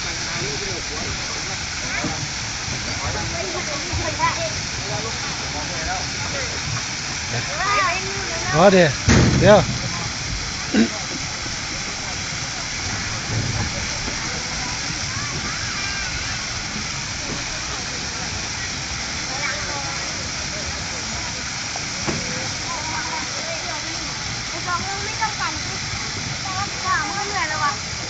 อ๋อเ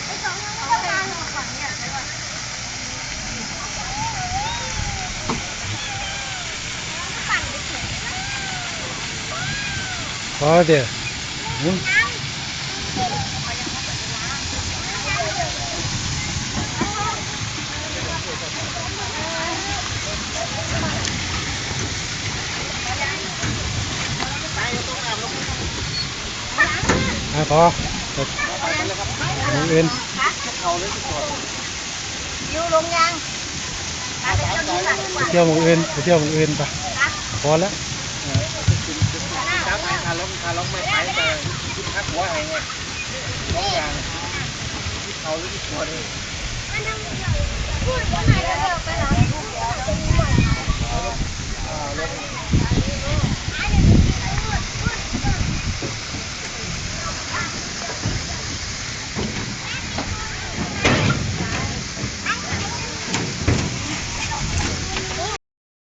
ดี๋ยวอ๋อเดี๋ยวพอมืออื่นยูลงยังไปเที่ยวมืออื่นไปเที่ยวมืออื่นไปพอแล้วคาล้มไม่ไปแต่คิดคัดหัวอะไรเงี้ยร้องอย่างเอาหรือที่หัวนี่